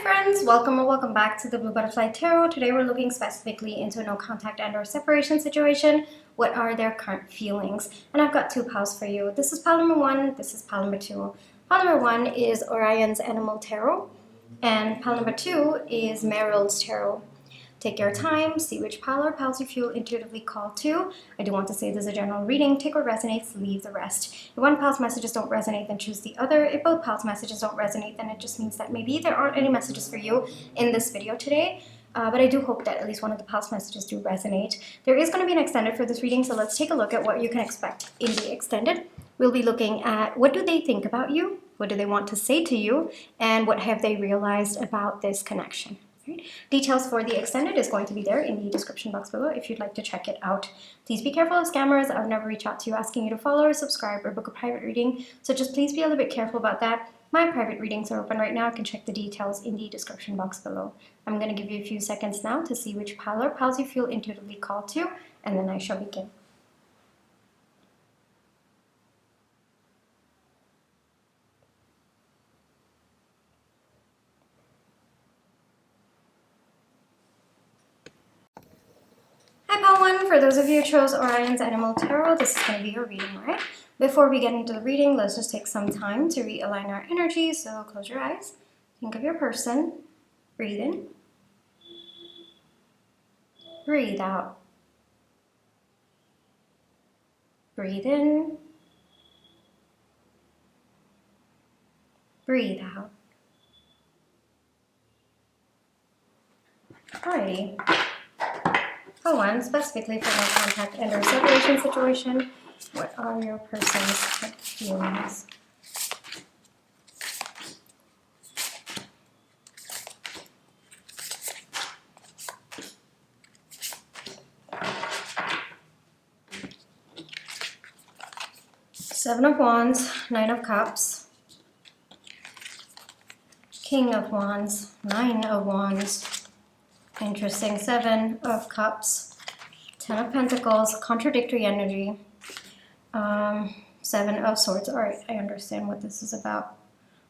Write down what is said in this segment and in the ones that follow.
friends, welcome or welcome back to the Blue Butterfly Tarot. Today we're looking specifically into a no contact and or separation situation. What are their current feelings? And I've got two piles for you. This is pile number one, this is pile number two. Pile number one is Orion's Animal Tarot, and pile number two is Meryl's Tarot. Take your time, see which pile or piles you feel intuitively called to. I do want to say this is a general reading. Take what resonates, leave the rest. If one pile's messages don't resonate, then choose the other. If both piles' messages don't resonate, then it just means that maybe there aren't any messages for you in this video today. But I do hope that at least one of the piles' messages do resonate. There is going to be an extended for this reading, so let's take a look at what you can expect in the extended. We'll be looking at what do they think about you, what do they want to say to you, and what have they realized about this connection. Right. Details for the extended is going to be there in the description box below if you'd like to check it out. Please be careful of scammers. I would never reach out to you asking you to follow or subscribe or book a private reading, so just please be a little bit careful about that. My private readings are open right now. You can check the details in the description box below. I'm going to give you a few seconds now to see which pile or piles you feel intuitively called to, and then I shall begin. Pile 1, for those of you who chose Orion's Animal Tarot, this is going to be your reading, right? Before we get into the reading, let's just take some time to realign our energy. So close your eyes, think of your person, breathe in, breathe out, breathe in, breathe out. Alrighty. Pile 1, specifically for no contact and or separation situation, what are your person's feelings? Seven of Wands, Nine of Cups, King of Wands, Nine of Wands. Interesting. Seven of Cups, Ten of Pentacles, contradictory energy, Seven of Swords. All right, I understand what this is about.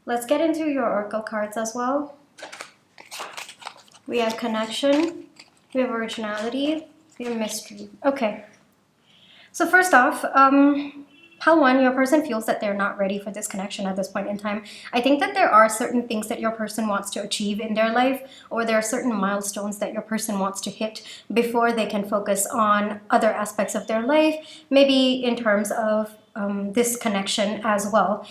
Let's get into your oracle cards as well. We have connection, we have originality, we have mystery. Okay, so first off, pile 1, your person feels that they're not ready for this connection at this point in time. I think that there are certain things that your person wants to achieve in their life, or there are certain milestones that your person wants to hit before they can focus on other aspects of their life, maybe in terms of this connection as well.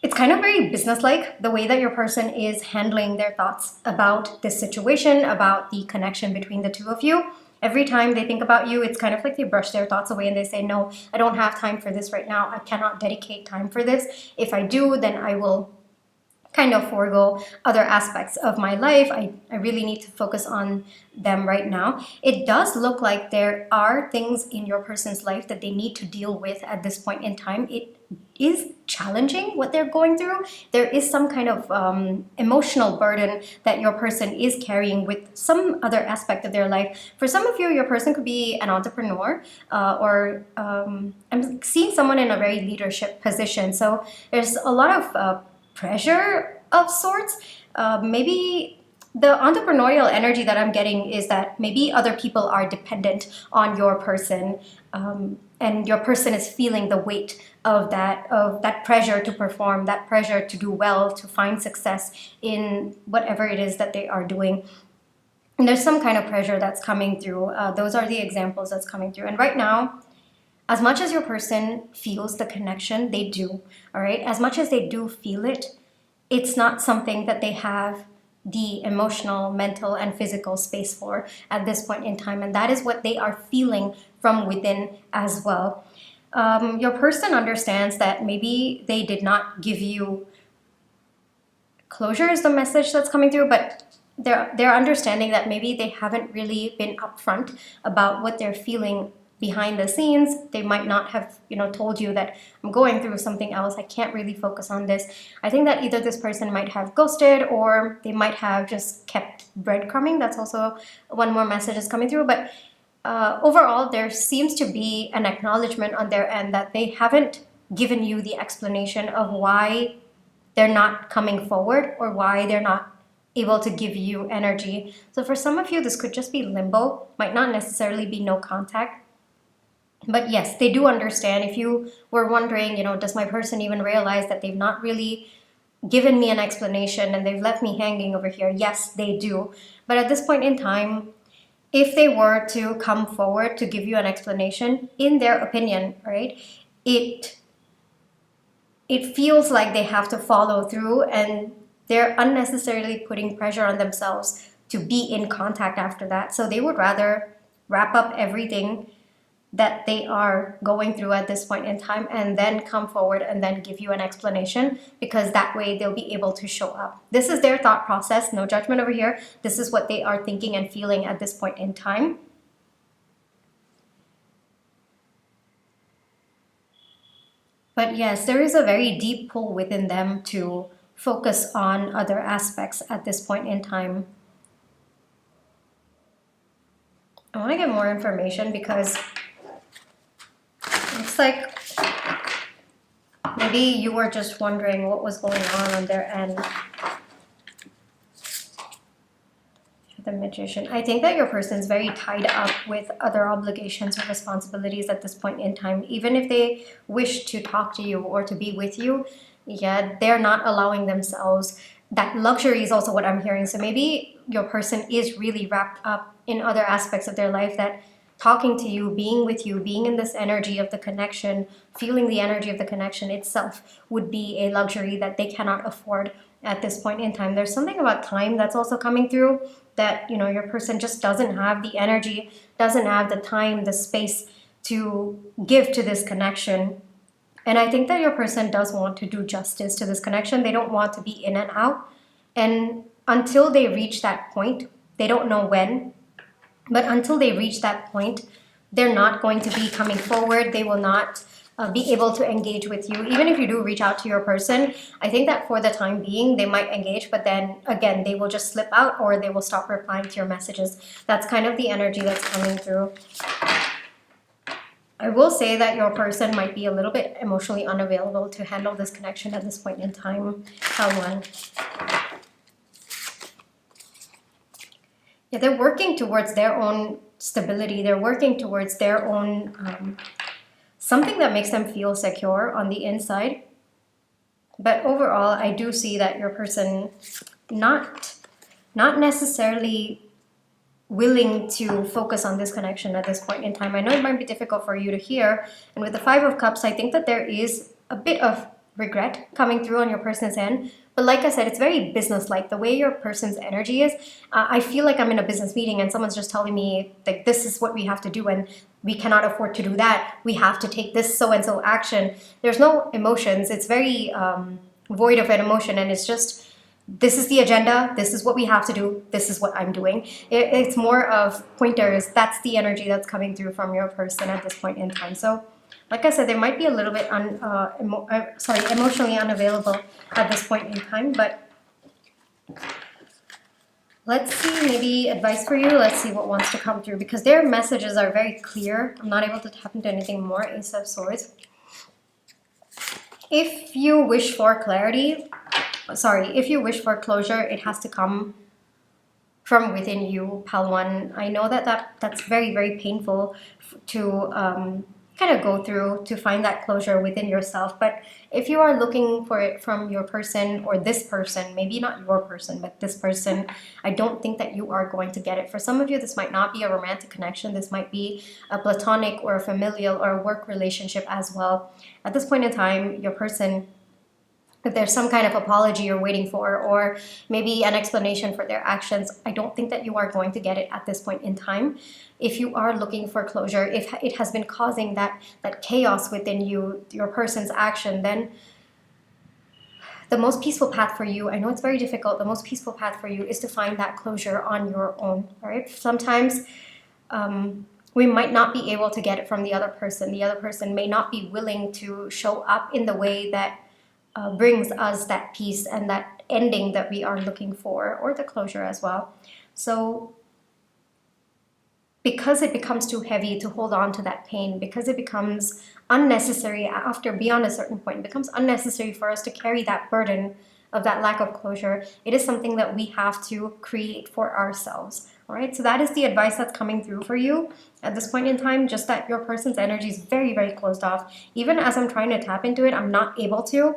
It's kind of very businesslike, the way that your person is handling their thoughts about this situation, about the connection between the two of you. Every time they think about you, it's kind of like they brush their thoughts away and they say, no, I don't have time for this right now. I cannot dedicate time for this. If I do, then I will kind of forego other aspects of my life. I really need to focus on them right now. It does look like there are things in your person's life that they need to deal with at this point in time. It is challenging what they're going through. There is some kind of emotional burden that your person is carrying with some other aspect of their life. For some of you, your person could be an entrepreneur or I'm seeing someone in a very leadership position. So there's a lot of pressure of sorts. Maybe the entrepreneurial energy that I'm getting is that maybe other people are dependent on your person, and your person is feeling the weight of that pressure to perform, that pressure to do well, to find success in whatever it is that they are doing. And there's some kind of pressure that's coming through. Those are the examples that's coming through. And right now, as much as your person feels the connection, they do, all right? As much as they do feel it, it's not something that they have the emotional, mental, and physical space for at this point in time. And that is what they are feeling from within as well. Your person understands that maybe they did not give you closure is the message that's coming through, but they're understanding that maybe they haven't really been upfront about what they're feeling behind the scenes. They might not have, told you that I'm going through something else. I can't really focus on this. I think that either this person might have ghosted or they might have just kept breadcrumbing. That's also one more message is coming through. But overall, there seems to be an acknowledgement on their end that they haven't given you the explanation of why they're not coming forward or why they're not able to give you energy. So for some of you, this could just be limbo, might not necessarily be no contact. But yes, they do understand. If you were wondering, does my person even realize that they've not really given me an explanation and they've left me hanging over here? Yes, they do. But at this point in time, if they were to come forward to give you an explanation, in their opinion, right, it feels like they have to follow through, and they're unnecessarily putting pressure on themselves to be in contact after that. So they would rather wrap up everything that they are going through at this point in time and then come forward and then give you an explanation, because that way they'll be able to show up. This is their thought process, no judgment over here. This is what they are thinking and feeling at this point in time. But yes, there is a very deep pull within them to focus on other aspects at this point in time. I want to get more information because it's like maybe you were just wondering what was going on their end. The Magician. I think that your person is very tied up with other obligations or responsibilities at this point in time. Even if they wish to talk to you or to be with you, yeah, they're not allowing themselves. That luxury is also what I'm hearing. So maybe your person is really wrapped up in other aspects of their life, that talking to you, being with you, being in this energy of the connection, feeling the energy of the connection itself would be a luxury that they cannot afford at this point in time. There's something about time that's also coming through, that your person just doesn't have the energy, doesn't have the time, the space to give to this connection. And I think that your person does want to do justice to this connection. They don't want to be in and out. And until they reach that point, they don't know when, but until they reach that point, they're not going to be coming forward. They will not be able to engage with you. Even if you do reach out to your person, I think that for the time being, they might engage, but then again, they will just slip out or they will stop replying to your messages. That's kind of the energy that's coming through. I will say that your person might be a little bit emotionally unavailable to handle this connection at this point in time. One. Yeah, they're working towards their own stability. They're working towards their own something that makes them feel secure on the inside. But overall, I do see that your person not necessarily willing to focus on this connection at this point in time. I know it might be difficult for you to hear. And with the Five of Cups, I think that there is a bit of regret coming through on your person's end. But like I said, it's very business-like. The way your person's energy is, I feel like I'm in a business meeting and someone's just telling me, like, this is what we have to do and we cannot afford to do that. We have to take this so-and-so action. There's no emotions. It's very void of an emotion, and it's just, this is the agenda. This is what we have to do. This is what I'm doing. It's more of pointers. That's the energy that's coming through from your person at this point in time. So like I said, they might be a little bit emotionally unavailable at this point in time, but let's see, maybe advice for you. Let's see what wants to come through, because their messages are very clear. I'm not able to tap into anything more. Ace of Swords. If you wish for clarity, if you wish for closure, it has to come from within you, Pal One. I know that's very, very painful to kind of go through, to find that closure within yourself. But if you are looking for it from your person or this person, maybe not your person, but this person, I don't think that you are going to get it. For some of you, this might not be a romantic connection. This might be a platonic or a familial or a work relationship as well. At this point in time, your person, if there's some kind of apology you're waiting for, or maybe an explanation for their actions, I don't think that you are going to get it at this point in time. If you are looking for closure, if it has been causing that chaos within you, your person's action, then the most peaceful path for you, I know it's very difficult, the most peaceful path for you is to find that closure on your own, right? Sometimes we might not be able to get it from the other person. The other person may not be willing to show up in the way that brings us that peace and that ending that we are looking for, or the closure as well. So because it becomes too heavy to hold on to that pain, because it becomes unnecessary beyond a certain point, it becomes unnecessary for us to carry that burden of that lack of closure, it is something that we have to create for ourselves. All right, so that is the advice that's coming through for you at this point in time, just that your person's energy is very, very closed off. Even as I'm trying to tap into it, I'm not able to.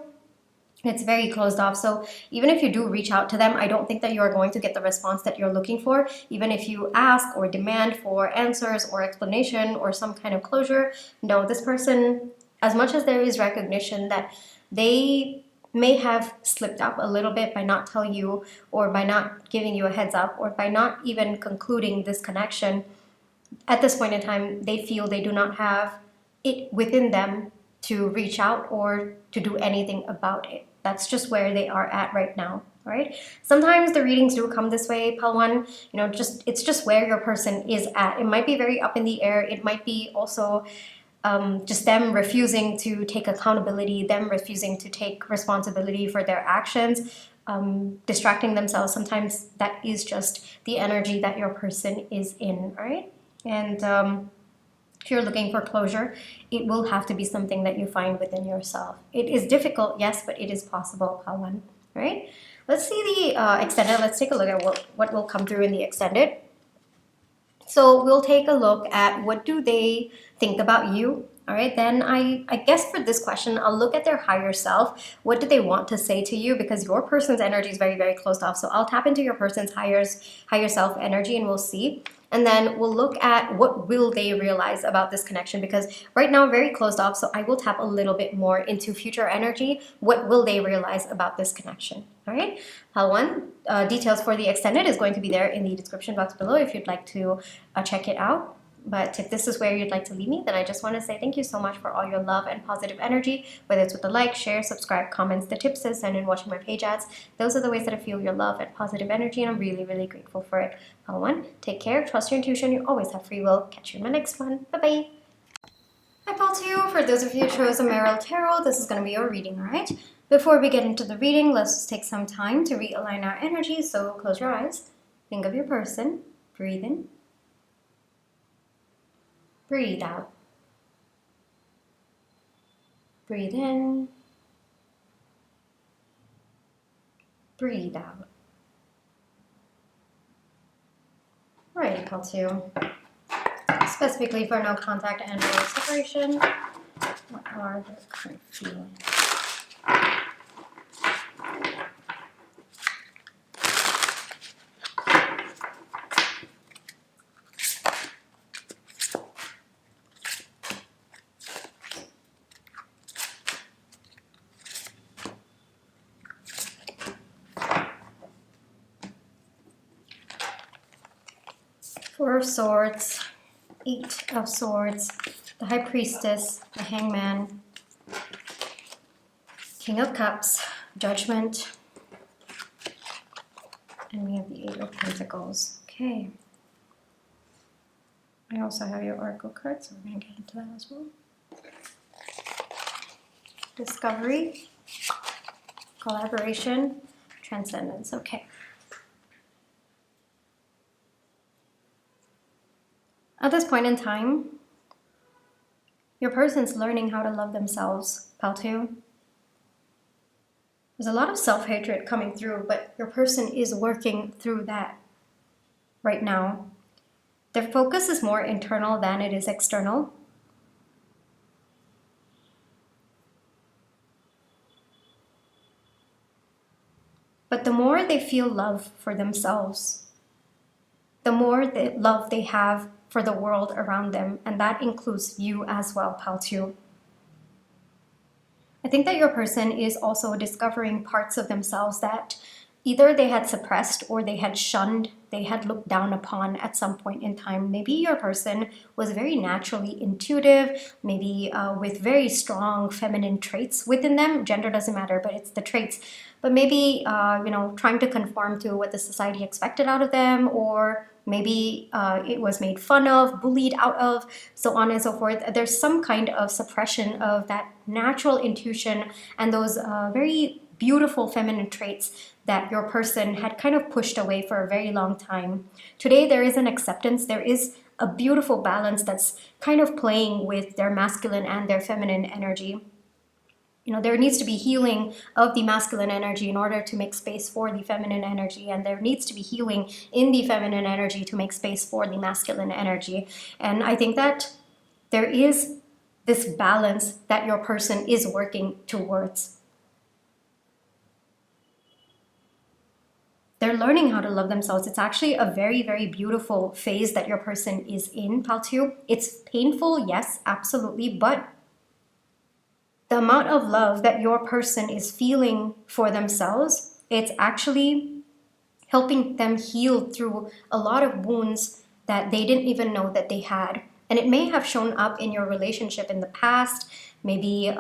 It's very closed off. So even if you do reach out to them, I don't think that you are going to get the response that you're looking for. Even if you ask or demand for answers or explanation or some kind of closure, no, this person, as much as there is recognition that they may have slipped up a little bit by not telling you or by not giving you a heads up or by not even concluding this connection, at this point in time, they feel they do not have it within them to reach out or to do anything about it. That's just where they are at right now. All right. Sometimes the readings do come this way, Palwan. It's just where your person is at. It might be very up in the air. It might be also just them refusing to take accountability, them refusing to take responsibility for their actions, distracting themselves. Sometimes that is just the energy that your person is in, right? And if you're looking for closure, it will have to be something that you find within yourself. It is difficult, yes, but it is possible, Pawan, right? Let's see the extended. Let's take a look at what will come through in the extended. So we'll take a look at what do they think about you. All right, then I guess for this question, I'll look at their higher self. What do they want to say to you? Because your person's energy is very, very closed off. So I'll tap into your person's higher self energy and we'll see. And then we'll look at what will they realize about this connection, because right now very closed off. So I will tap a little bit more into future energy. What will they realize about this connection? All right, Palwan, details for the extended is going to be there in the description box below if you'd like to check it out. But if this is where you'd like to leave me, then I just want to say thank you so much for all your love and positive energy, whether it's with the like, share, subscribe, comments, the tips I send in watching my page ads. Those are the ways that I feel your love and positive energy, and I'm really, really grateful for it. One, take care, trust your intuition, you always have free will. Catch you in my next one. Bye-bye. Hi, Pal 2. For those of you who chose a Meryl Tarot, this is going to be your reading, right? Before we get into the reading, let's just take some time to realign our energy. So close your eyes, think of your person, breathe in. Breathe out. Breathe in. Breathe out. Alright, Pal 2. Specifically for no contact and no separation, what are the current feelings? Four of Swords, Eight of Swords, the High Priestess, the Hangman, King of Cups, Judgment, and we have the Eight of Pentacles. Okay. I also have your Oracle card, so we're going to get into that as well. Discovery, collaboration, transcendence. Okay. At this point in time, your person's learning how to love themselves, Pal 2. There's a lot of self-hatred coming through, but your person is working through that right now. Their focus is more internal than it is external. But the more they feel love for themselves, the more love they have for the world around them, and that includes you as well, Pal 2. I think that your person is also discovering parts of themselves that either they had suppressed or they had shunned, they had looked down upon at some point in time. Maybe your person was very naturally intuitive, maybe with very strong feminine traits within them. Gender doesn't matter, but it's the traits. But maybe, trying to conform to what the society expected out of them, or maybe it was made fun of, bullied out of, so on and so forth. There's some kind of suppression of that natural intuition and those very beautiful feminine traits that your person had kind of pushed away for a very long time. Today, there is an acceptance. There is a beautiful balance that's kind of playing with their masculine and their feminine energy. there needs to be healing of the masculine energy in order to make space for the feminine energy, and there needs to be healing in the feminine energy to make space for the masculine energy. And I think that there is this balance that your person is working towards. They're learning how to love themselves. It's actually a very, very beautiful phase that your person is in, pal 2. It's painful, yes, absolutely, but the amount of love that your person is feeling for themselves, it's actually helping them heal through a lot of wounds that they didn't even know that they had. And it may have shown up in your relationship in the past, maybe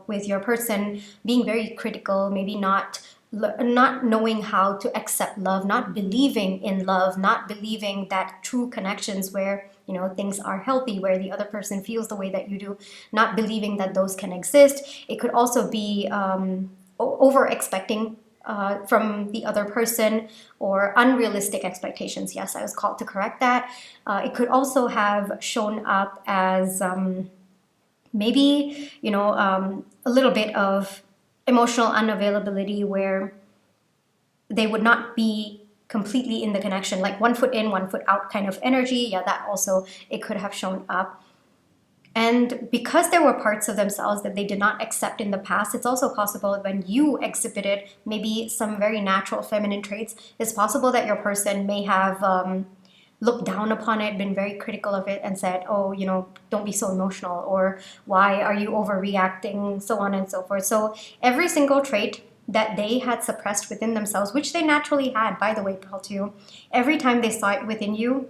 with your person being very critical, maybe not knowing how to accept love, not believing in love, not believing that true connections where things are healthy, where the other person feels the way that you do, not believing that those can exist. It could also be over expecting from the other person, or unrealistic expectations. Yes, I was called to correct that. It could also have shown up as maybe a little bit of emotional unavailability, where they would not be completely in the connection, like 1 foot in, 1 foot out kind of energy. Yeah, that also, it could have shown up. And because there were parts of themselves that they did not accept in the past, it's also possible when you exhibited maybe some very natural feminine traits, it's possible that your person may have looked down upon it, been very critical of it, and said, oh, don't be so emotional, or why are you overreacting, so on and so forth. So every single trait that they had suppressed within themselves, which they naturally had, by the way, pal 2, every time they saw it within you,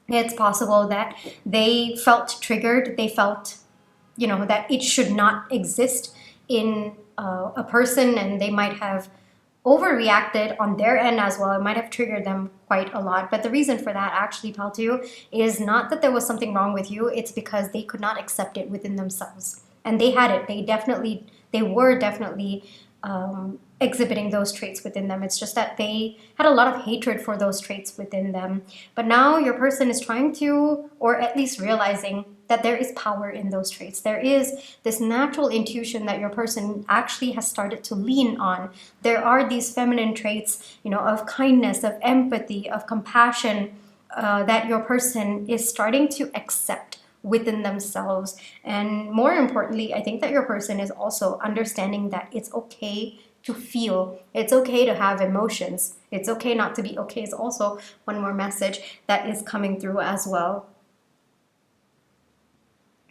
it's possible that they felt triggered. They felt, that it should not exist in a person, and they might have overreacted on their end as well. It might have triggered them quite a lot. But the reason for that, actually, pal 2, is not that there was something wrong with you. It's because they could not accept it within themselves. And they had it. They were definitely exhibiting those traits within them. It's just that they had a lot of hatred for those traits within them. But now your person is trying to, or at least realizing, that there is power in those traits. There is this natural intuition that your person actually has started to lean on. There are these feminine traits, of kindness, of empathy, of compassion, that your person is starting to accept within themselves. And more importantly, I think that your person is also understanding that it's okay to feel. It's okay to have emotions. It's okay not to be okay is also one more message that is coming through as well.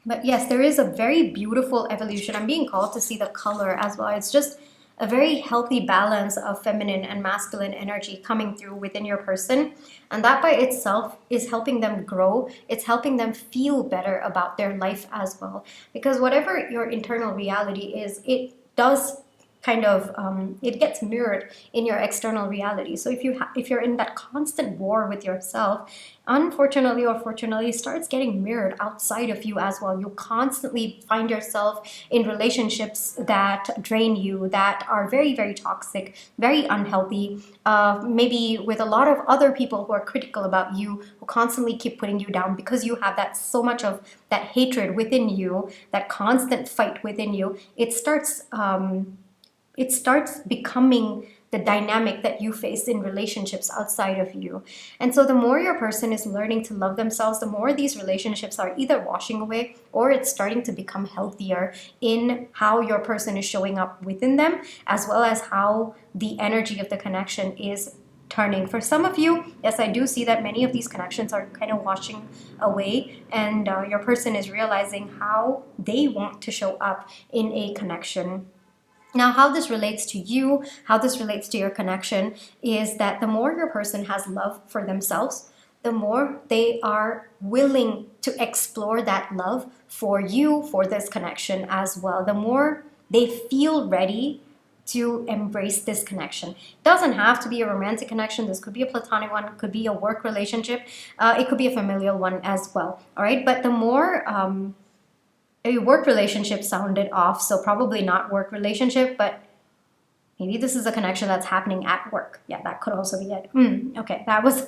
But yes, there is a very beautiful evolution. I'm being called to see the color as well. It's just a very healthy balance of feminine and masculine energy coming through within your person. And that by itself is helping them grow. It's helping them feel better about their life as well. Because whatever your internal reality is, it does kind of it gets mirrored in your external reality. So if you're in that constant war with yourself, unfortunately or fortunately, it starts getting mirrored outside of you as well. You constantly find yourself in relationships that drain you, that are very, very toxic, very unhealthy, maybe with a lot of other people who are critical about you, who constantly keep putting you down because you have that so much of that hatred within you, that constant fight within you. It starts becoming the dynamic that you face in relationships outside of you. And so the more your person is learning to love themselves, the more these relationships are either washing away, or it's starting to become healthier in how your person is showing up within them, as well as how the energy of the connection is turning. For some of you, yes, I do see that many of these connections are kind of washing away, and your person is realizing how they want to show up in a connection. Now, how this relates to you, how this relates to your connection, is that the more your person has love for themselves, the more they are willing to explore that love for you, for this connection as well. The more they feel ready to embrace this connection. It doesn't have to be a romantic connection. This could be a platonic one. It could be a work relationship. It could be a familial one as well. All right. But the more a work relationship sounded off, so probably not work relationship, but maybe this is a connection that's happening at work. Yeah, that could also be it. Okay, that was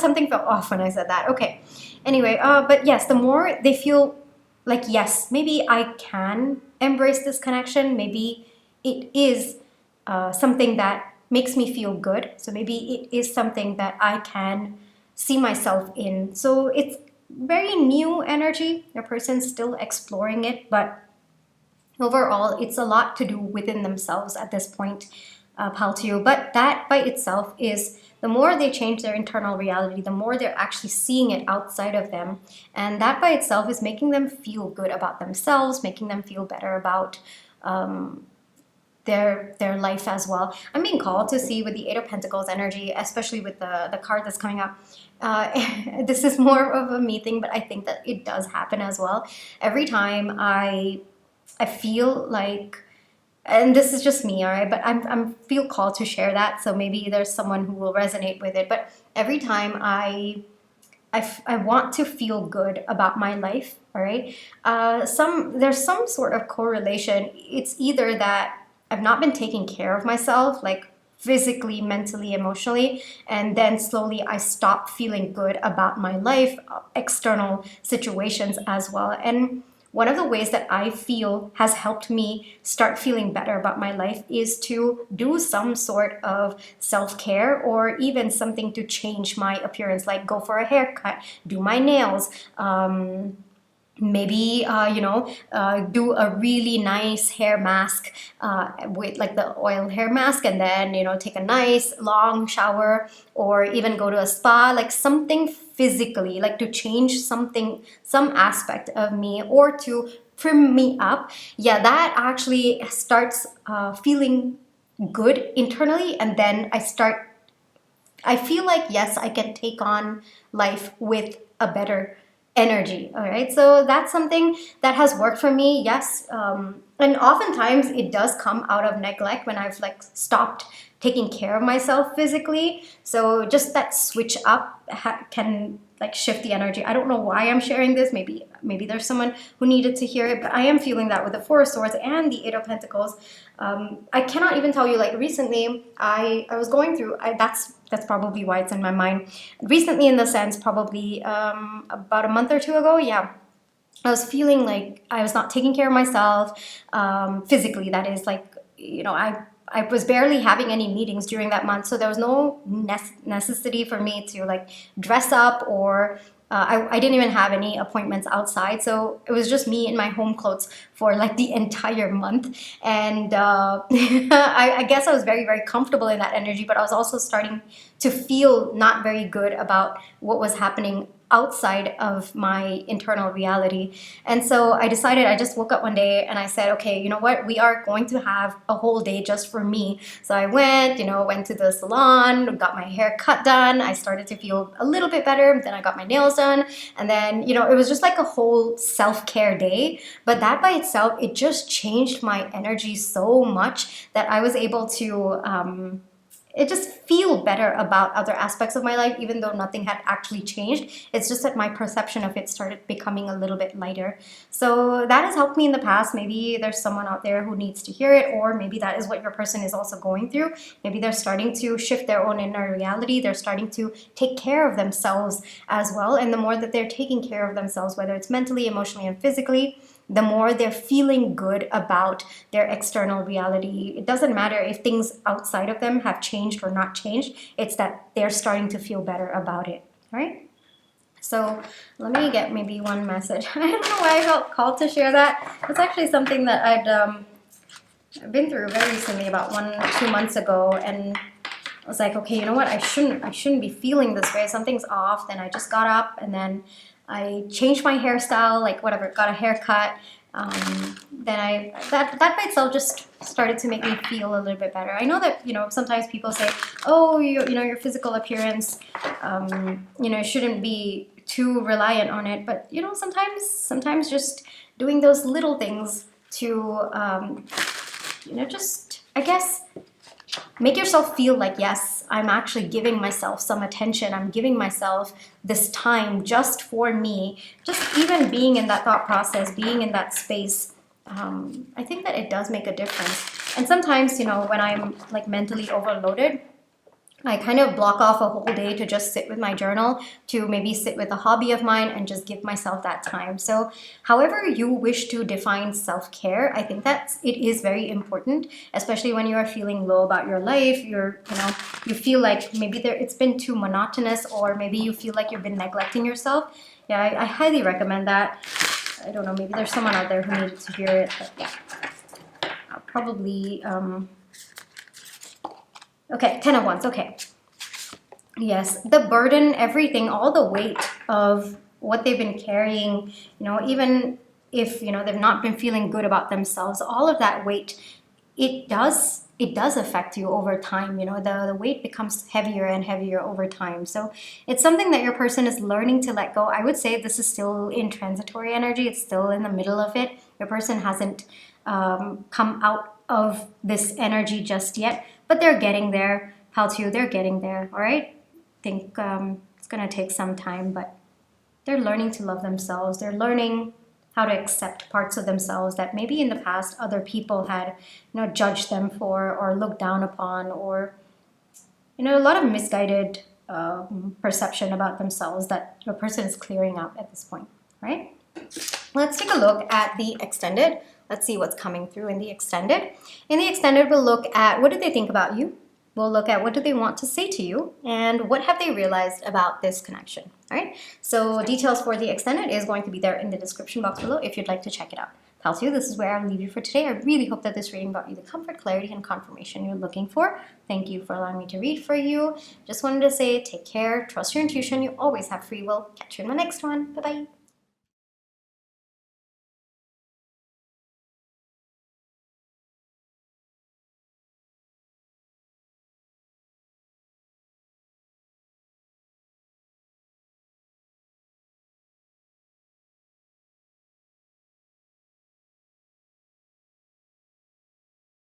something felt off when I said that. Okay, anyway, but yes, the more they feel like, yes, maybe I can embrace this connection. Maybe it is something that makes me feel good. So maybe it is something that I can see myself in. So it's very new energy. The person's still exploring it, but overall, it's a lot to do within themselves at this point, Paltio. But that by itself is, the more they change their internal reality, the more they're actually seeing it outside of them. And that by itself is making them feel good about themselves, making them feel better about their life as well. I'm being called to see with the Eight of Pentacles energy, especially with the card that's coming up. This is more of a me thing, but I think that it does happen as well. Every time I feel like, and this is just me, all right, but I'm feel called to share that, so maybe there's someone who will resonate with it. But every time I want to feel good about my life, all right, there's some sort of correlation. It's either that I've not been taking care of myself, like physically, mentally, emotionally, and then slowly I stop feeling good about my life, external situations as well. And one of the ways that I feel has helped me start feeling better about my life is to do some sort of self-care, or even something to change my appearance, like go for a haircut, do my nails, maybe do a really nice hair mask, with like the oil hair mask, and then take a nice long shower, or even go to a spa, like something physically, like to change something, some aspect of me, or to prim me up. Yeah, that actually starts feeling good internally, and then I feel like, yes, I can take on life with a better energy. All right. So that's something that has worked for me. Yes. And oftentimes it does come out of neglect, when I've like stopped taking care of myself physically. So just that switch up can like shift the energy. I don't know why I'm sharing this. Maybe there's someone who needed to hear it, but I am feeling that with the Four of Swords and the Eight of Pentacles. I cannot even tell you, like recently I was going through, that's probably why it's in my mind. Recently, in the sense, probably about a month or two ago, yeah, I was feeling like I was not taking care of myself, physically, that is, like, I was barely having any meetings during that month, so there was no necessity for me to like dress up, or I didn't even have any appointments outside, so it was just me in my home clothes for like the entire month. And I guess I was very, very comfortable in that energy, but I was also starting to feel not very good about what was happening outside of my internal reality. And so I decided, I just woke up one day and I said, okay, you know what, we are going to have a whole day just for me. So I went to the salon, got my hair cut done. I started to feel a little bit better. Then I got my nails done. And then, it was just like a whole self-care day. But that by itself, it just changed my energy so much that I was able to it just feel better about other aspects of my life, even though nothing had actually changed. It's just that my perception of it started becoming a little bit lighter. So that has helped me in the past. Maybe there's someone out there who needs to hear it, or maybe that is what your person is also going through. Maybe they're starting to shift their own inner reality. They're starting to take care of themselves as well. And the more that they're taking care of themselves, whether it's mentally, emotionally, and physically, the more they're feeling good about their external reality. It doesn't matter if things outside of them have changed or not changed. It's that they're starting to feel better about it. All right? So let me get maybe one message. I don't know why I felt called to share that. It's actually something that I've been through very recently, about 1-2 months ago, and I was like, okay, you know what? I shouldn't be feeling this way. Something's off. Then I just got up, and then I changed my hairstyle, like whatever, got a haircut. Then that by itself just started to make me feel a little bit better. I know that, sometimes people say, oh, your physical appearance, shouldn't be too reliant on it. But, sometimes just doing those little things to, just, I guess, make yourself feel like, yes, I'm actually giving myself some attention. I'm giving myself this time just for me. Just even being in that thought process, being in that space, I think that it does make a difference. And sometimes, when I'm like mentally overloaded, I kind of block off a whole day to just sit with my journal, to maybe sit with a hobby of mine and just give myself that time. So however you wish to define self-care, I think that it is very important, especially when you are feeling low about your life. You feel like maybe it's been too monotonous, or maybe you feel like you've been neglecting yourself. Yeah, I highly recommend that. I don't know, maybe there's someone out there who needed to hear it, but yeah. I'll probably, okay, 10 of Wands, okay. Yes, the burden, everything, all the weight of what they've been carrying, even if, they've not been feeling good about themselves, all of that weight, it does affect you over time. The weight becomes heavier and heavier over time. So it's something that your person is learning to let go. I would say this is still in transitory energy. It's still in the middle of it. Your person hasn't come out of this energy just yet, but they're getting there. Pal 2, they're getting there, all right? I think it's going to take some time, but they're learning to love themselves. They're learning how to accept parts of themselves that maybe in the past other people had, judged them for, or looked down upon, or, a lot of misguided perception about themselves that your person is clearing out at this point, right? Let's take a look at the extended. Let's see what's coming through in the extended. In the extended, we'll look at what do they think about you. We'll look at what do they want to say to you, and what have they realized about this connection, all right? So details for the extended is going to be there in the description box below if you'd like to check it out. Pal 2, this is where I'll leave you for today. I really hope that this reading brought you the comfort, clarity, and confirmation you're looking for. Thank you for allowing me to read for you. Just wanted to say take care, trust your intuition, you always have free will. Catch you in my next one. Bye-bye.